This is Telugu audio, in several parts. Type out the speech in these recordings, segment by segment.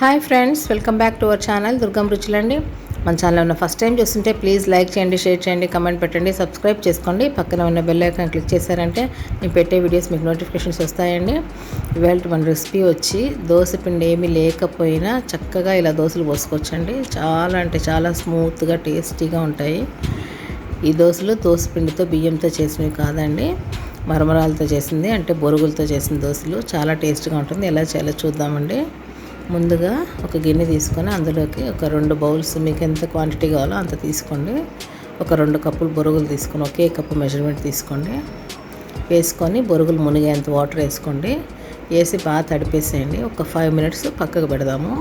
Hi friends, welcome back to our channel Durgam రుచులండి. మన ఛానల్ ఉన్న ఫస్ట్ టైం చూస్తుంటే ప్లీజ్ లైక్ చేయండి, షేర్ చేయండి, కమెంట్ పెట్టండి, సబ్స్క్రైబ్ చేసుకోండి. పక్కన ఉన్న బెల్ ఐకాన్ క్లిక్ చేశారంటే నేను పెట్టే వీడియోస్ మీకు నోటిఫికేషన్స్ వస్తాయండి. ఇవాళ మన రెసిపీ వచ్చి దోశ పిండి ఏమీ లేకపోయినా చక్కగా ఇలా దోశలు పోసుకోవచ్చండి. చాలా అంటే చాలా స్మూత్గా టేస్టీగా ఉంటాయి. ఈ దోశలు దోశ పిండితో బియ్యంతో చేసినవి కాదండి, మరమరాలతో చేసింది, అంటే బొరుగులతో చేసిన దోశలు. చాలా టేస్ట్గా ఉంటుంది. ఎలా చేయాలో చూద్దామండి. ముందుగా ఒక గిన్నె తీసుకొని అందులోకి ఒక 2 బౌల్స్, మీకు ఎంత క్వాంటిటీ కావాలో అంత తీసుకోండి. ఒక 2 కప్పులు బొరుగులు తీసుకొని ఒకే కప్పు మెజర్మెంట్ తీసుకోండి. వేసుకొని బొరుగులు మునిగేంత వాటర్ వేసుకోండి. వేసి బాగా తడిపేసేయండి. ఒక 5 మినిట్స్ పక్కకు పెడదాము.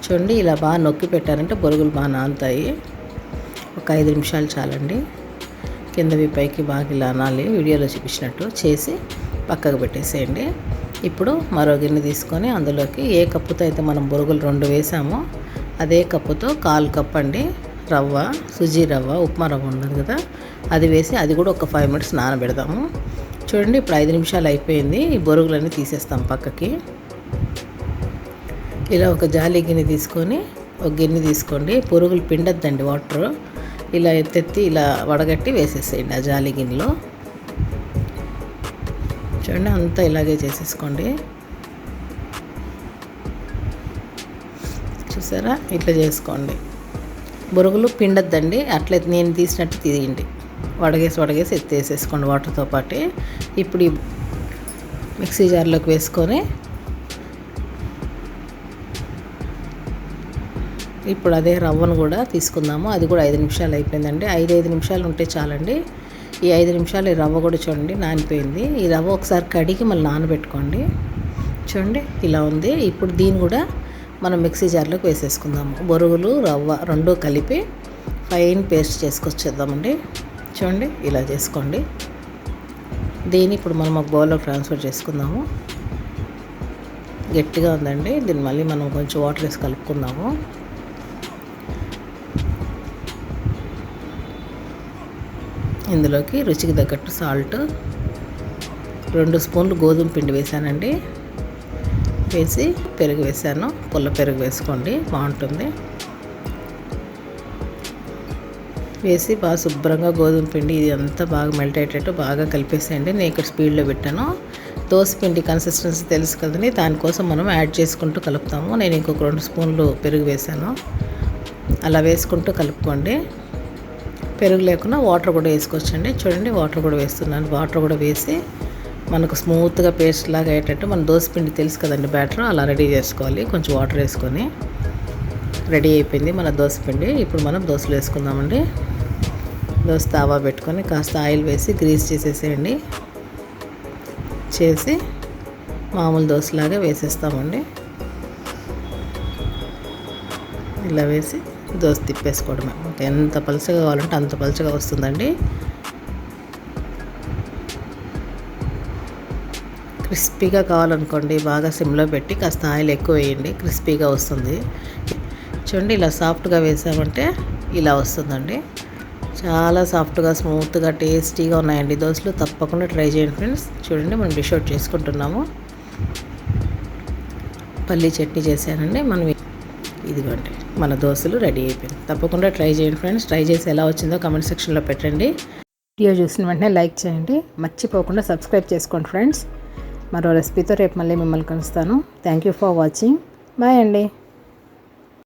చూడండి, ఇలా బాగా నొక్కి పెట్టారంటే బొరుగులు బాగా నానుతాయి. ఒక 5 నిమిషాలు చాలండి. కిందవి పైకి బాగా ఇలా అనాలి. వీడియోలో చూపించినట్టు చేసి పక్కకు పెట్టేసేయండి. ఇప్పుడు మరో గిన్నె తీసుకొని అందులోకి ఏ కప్పుతో అయితే మనం బొరుగులు 2 వేసామో అదే కప్పుతో 1/4 కప్ అండి రవ్వ, సుజీ రవ్వ, ఉప్మా రవ్వ ఉండదు కదా, అది వేసి అది కూడా ఒక 5 మినిట్స్ నానబెడదాము. చూడండి, ఇప్పుడు 5 నిమిషాలు అయిపోయింది. ఈ బొరుగులన్నీ తీసేస్తాం పక్కకి. ఇలా ఒక జాలి గిన్నె తీసుకొని ఒక గిన్నె తీసుకోండి. బొరుగులు పిండొద్దండి, వాటర్ ఇలా ఎత్తెత్తి ఇలా వడగట్టి వేసేసేయండి ఆ జాలి గిన్నెలో. చూడండి, అంతా ఇలాగే చేసేసుకోండి. చూసారా, ఇట్లా చేసుకోండి. బొరుగులు పిండొద్దండి, అట్లే నేను తీసినట్టు తీయండి. వడగేసి ఎత్తేసేసుకోండి వాటర్తో పాటు. ఇప్పుడు ఈ మిక్సీ జార్లోకి వేసుకొని ఇప్పుడు అదే రవ్వను కూడా తీసుకుందాము. అది కూడా 5 నిమిషాలు అయిపోయిందండి. 5 నిమిషాలు ఉంటే చాలండి. ఈ 5 నిమిషాలు ఈ రవ్వ కూడా చూడండి నానిపోయింది. ఈ రవ్వ ఒకసారి కడిగి మళ్ళీ నానబెట్టుకోండి. చూడండి, ఇలా ఉంది. ఇప్పుడు దీన్ని కూడా మనం మిక్సీ జార్లోకి వేసేసుకుందాము. బొరుగులు రవ్వ 2 కలిపి ఫైన్ పేస్ట్ చేసుకొచ్చేద్దామండి. చూడండి, ఇలా చేసుకోండి. దీన్ని ఇప్పుడు మనం ఒక బౌల్లోకి ట్రాన్స్ఫర్ చేసుకుందాము. గట్టిగా ఉందండి, దీన్ని మళ్ళీ మనం కొంచెం వాటర్ వేసి కలుపుకుందాము. ఇందులోకి రుచికి తగ్గట్టు సాల్ట్, 2 స్పూన్లు గోధుమ పిండి వేసానండి. వేసి పెరుగు వేసాను. పుల్ల పెరుగు వేసుకోండి, బాగుంటుంది. వేసి బాగా శుభ్రంగా గోధుమ పిండి ఇది అంతా బాగా మెల్ట్ అయ్యేటట్టు బాగా కలిపేసేయండి. నేను ఇక్కడ స్పీడ్లో పెట్టాను. దోశ పిండి కన్సిస్టెన్సీ తెలుసు కదండి, దానికోసం మనం యాడ్ చేసుకుంటూ కలుపుతాము. నేను ఇంకొక 2 స్పూన్లు పెరుగు వేసాను. అలా వేసుకుంటూ కలుపుకోండి. పెరుగు లేకుండా వాటర్ కూడా వేసుకోవచ్చండి. చూడండి, వాటర్ కూడా వేస్తున్నాను. వాటర్ కూడా వేసి మనకు స్మూత్గా పేస్ట్ లాగా అయ్యేటట్టు మన దోశ పిండి తెలుసు కదండి, బ్యాటర్ అలా రెడీ చేసుకోవాలి. కొంచెం వాటర్ వేసుకొని రెడీ అయిపోయింది మన దోశ పిండి. ఇప్పుడు మనం దోశలు వేసుకుందామండి. దోశ తావా పెట్టుకొని కాస్త ఆయిల్ వేసి గ్రీస్ చేసేసేయండి. చేసి మామూలు దోశలాగా వేసేస్తామండి. ఇలా వేసి దోశ తిప్పేసుకోవడమే. ఎంత పలుచగా కావాలంటే అంత పలుచగా వస్తుందండి. క్రిస్పీగా కావాలనుకోండి బాగా సిమ్లో పెట్టి కాస్త ఆయిల్ ఎక్కువ వేయండి, క్రిస్పీగా వస్తుంది. చూడండి, ఇలా సాఫ్ట్గా వేసామంటే ఇలా వస్తుందండి. చాలా సాఫ్ట్గా స్మూత్గా టేస్టీగా ఉన్నాయండి దోశలు. తప్పకుండా ట్రై చేయండి ఫ్రెండ్స్. చూడండి, మనం డిష్ అవుట్ చేసుకుంటున్నాము. పల్లీ చట్నీ చేశానండి. మనం ఇదిగోండి, మన దోశలు రెడీ అయిపోయింది. తప్పకుండా ట్రై చేయండి ఫ్రెండ్స్. ట్రై చేసి ఎలా వచ్చిందో కామెంట్ సెక్షన్లో పెట్టండి. వీడియో చూసిన వెంటనే లైక్ చేయండి. మర్చిపోకుండా సబ్స్క్రైబ్ చేసుకోండి ఫ్రెండ్స్. మరో రెసిపీతో రేపు మళ్ళీ మిమ్మల్ని కలుస్తాను. Thank you for watching. Bye అండి.